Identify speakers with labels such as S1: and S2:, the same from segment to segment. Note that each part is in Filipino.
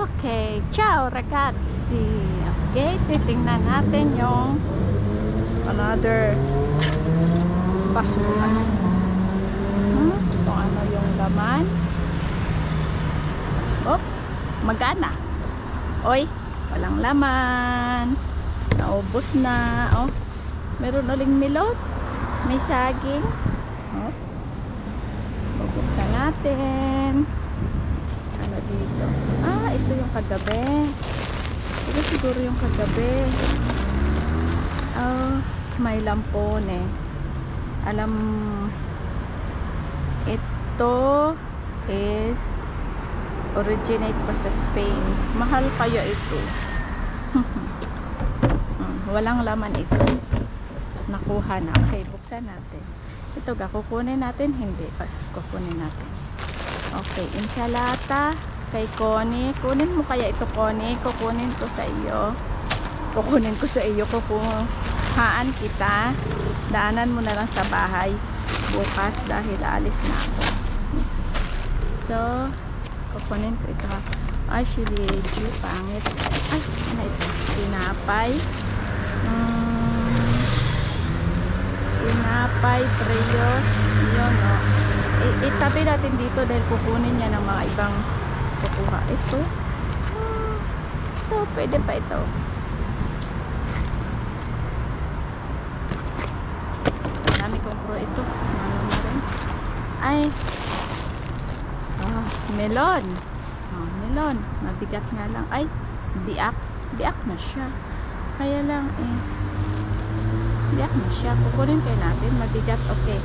S1: Okay, ciao ragazzi. Okay, titingnan natin yung another basura. Kung ano yung laman. Oh, magana. Oy, walang laman. Naubos na. Oh, meron uling milot. May saging. Oh, bubuksan natin. Ano dito? Ah, ito yung kagabi. Ito siguro yung kagabi. Oh, may lampon eh. Alam, ito is originate pa sa Spain. Mahal kaya ito. Walang laman ito. Nakuha na. Okay, buksan natin. Ito ga, kukunin natin? Hindi. Kukunin natin. Okay, ensalata kay Connie. Kunin mo kaya ito, Connie. Kukunin ko sa iyo. Kukunin ko sa iyo. Kukuhaan kita. Daanan mo na lang sa bahay bukas dahil alis na ako. So, kukunin ko ito. Ay, shiliju. Pangit. Ay, ano ito? Tinapay. Tinapay, preyos. Yun, no. Itabi natin dito dahil kukunin niya ng mga ibang kukuha. Ito. Ito, pwede pa ito. Dami kong pro ito. Ano na rin. Ay. Melon. Melon. Mabigat nga lang. Ay, biak. Biak na siya. Kaya lang biak na siya. Kukunin kayo natin. Mabigat. Okay.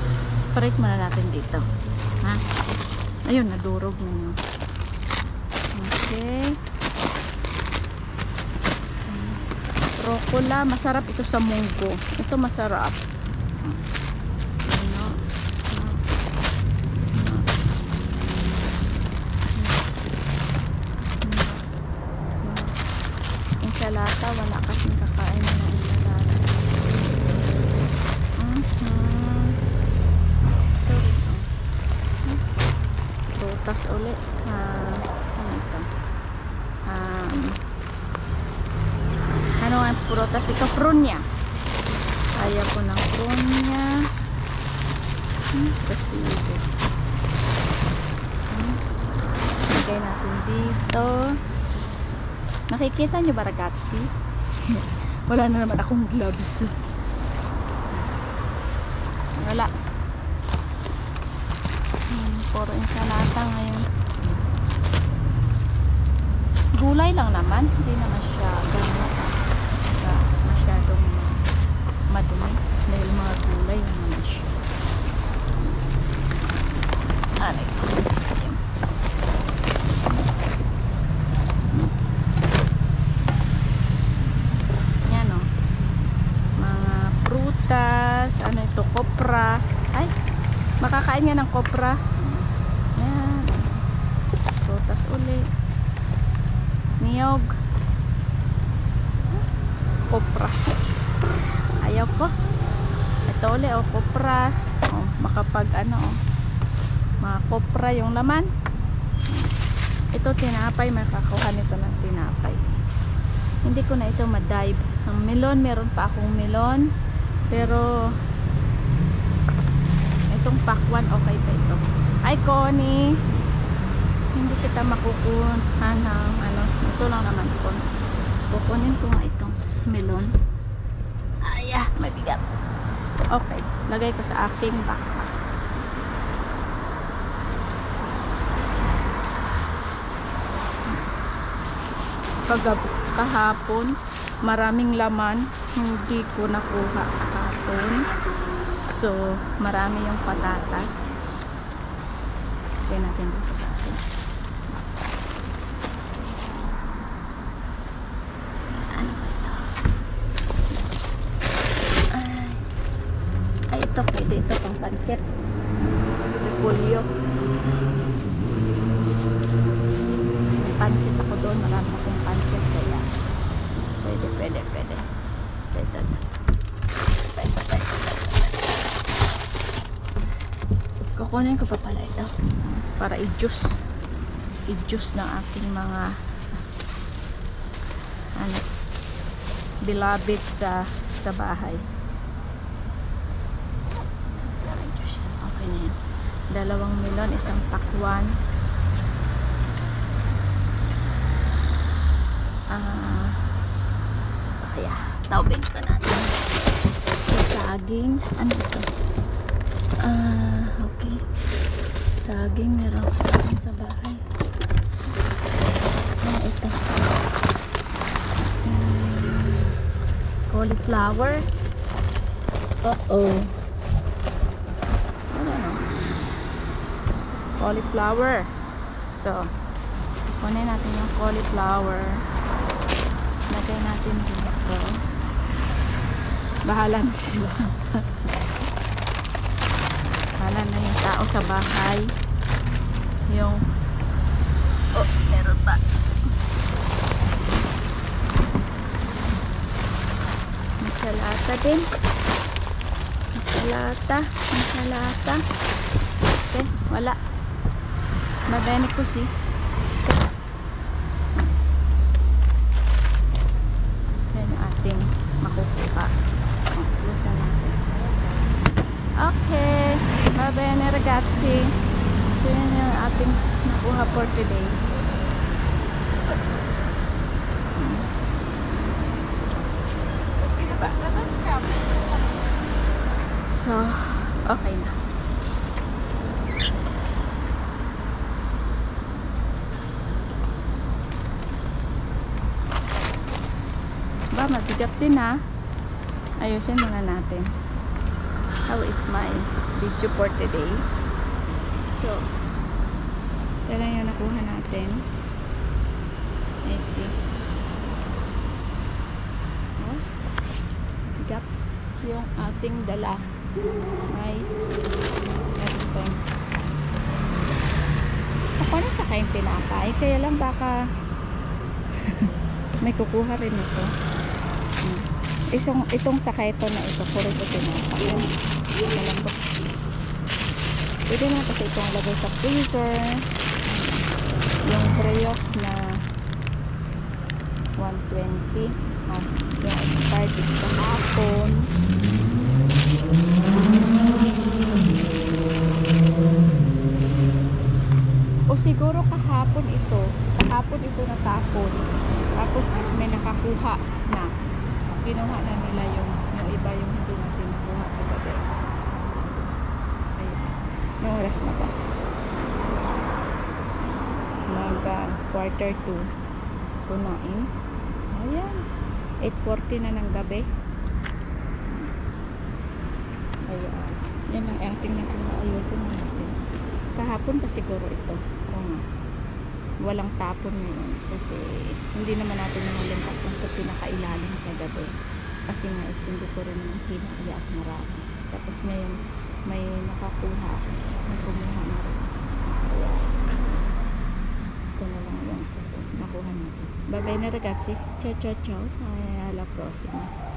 S1: Spread muna natin dito. Ha? Ayun, nadurog na yun. Okay. Rocola. Masarap ito sa munggo. Ito masarap. Ensalata. Wala kasing kakain na ensalata. Prutas ulit. Ano ito? Ano ang prutas ito? Prunya. Ayaw ko ng prunya. Kasi ito. Lagay natin dito. Nakikita nyo ba ragazzi? Wala na naman akong gloves. Wala. Puro ensalata ngayon. Gulay lang naman. Hindi naman siya gano'n masyadong madumi. Dahil mga gulay naman siya. Aray ko sa tayo. Yan o. Mga prutas. Ano ito? Kopra. Ay, makakain nga ng kopra. Yan. Prutas ulit. Niyog. Kopras. Ayaw ko. Ito ulit o kopras. O, makapag ano o. Mga kopra yung laman. Ito tinapay. Makakuha nito ng tinapay. Hindi ko na ito ma-dive. Ang melon, meron pa akong melon. Pero itong pakwan, okay pa ito. Ay, Connie. Hindi kita makukuha ng ano. Ito lang naman ko. Kukunin ko nga itong melon. Ay, mabigat. Okay. Lagay ko sa aking backpack. Kahapon, maraming laman. Hindi ko nakuha kahapon. So, marami yung patatas. Lagyan natin dito sa akin. Ano ba ito? Ay, ito pwede. Ito pang pansit. Repolyo. May pansit ako doon. Marami akong pansit. Kaya pwede. Ito. Kukunin ko pa pala ito para i-juice ng aking mga ano, bilabit sa bahay. Okay na yan. 2 melon, isang pakwan. Kaya taubig ka natin. Saging, ano ito? Okay. Saging, meron ko saging sa bahay. Ito. Cauliflower. Ano no? Cauliflower. So, kunin natin yung cauliflower. Lagay natin dito. Bahala na sila. Bahala na yung tao sa bahay. Yung meron pa. Ensalada din. Ensalada. Okay, wala. Mabene ko si. Yan yung ating makukuha. Lusa natin. Okay. Mabene ragazzi. So yan yung ating nakuha for today. So, okay na. Ba, mabigat din ha. Ayusin muna natin. How is my video for today? So, ito lang yung nakuha natin. I see. Oh, bigat yung ating dala. May everything. Ako na sa kayong tinapay. Kaya lang baka may kukuha rin ito. Itong sakaito na ito. Puro ito tinapay. Malambot. Pwede na kasi itong lagay sa freezer. Yung Brioche na 120. Yung expired sa hapon. O siguro kahapon ito natapon. Tapos is may nakakuha na. Kinuha na nila yung iba yung hindi natin nakuha kagabi. Ayun. May oras na ba? Quarter to 9. Ayan. 8:40 na ng gabi. Ayan. Yan ang ating nakuha. Ayusin natin. Kahapon pa siguro ito. Oo nga. Walang tapon ngayon. Kasi hindi naman natin nalimpat lang sa pinakailalim kagabi. Kasi nga is hindi ko rin hinaya at marami. Tapos ngayon may nakakuha. May kumuha na rin. Ayan. Ito na lang yung nakuha natin. Bye bye na ragazzi. Ciao ciao ciao. Ay, alla prossima.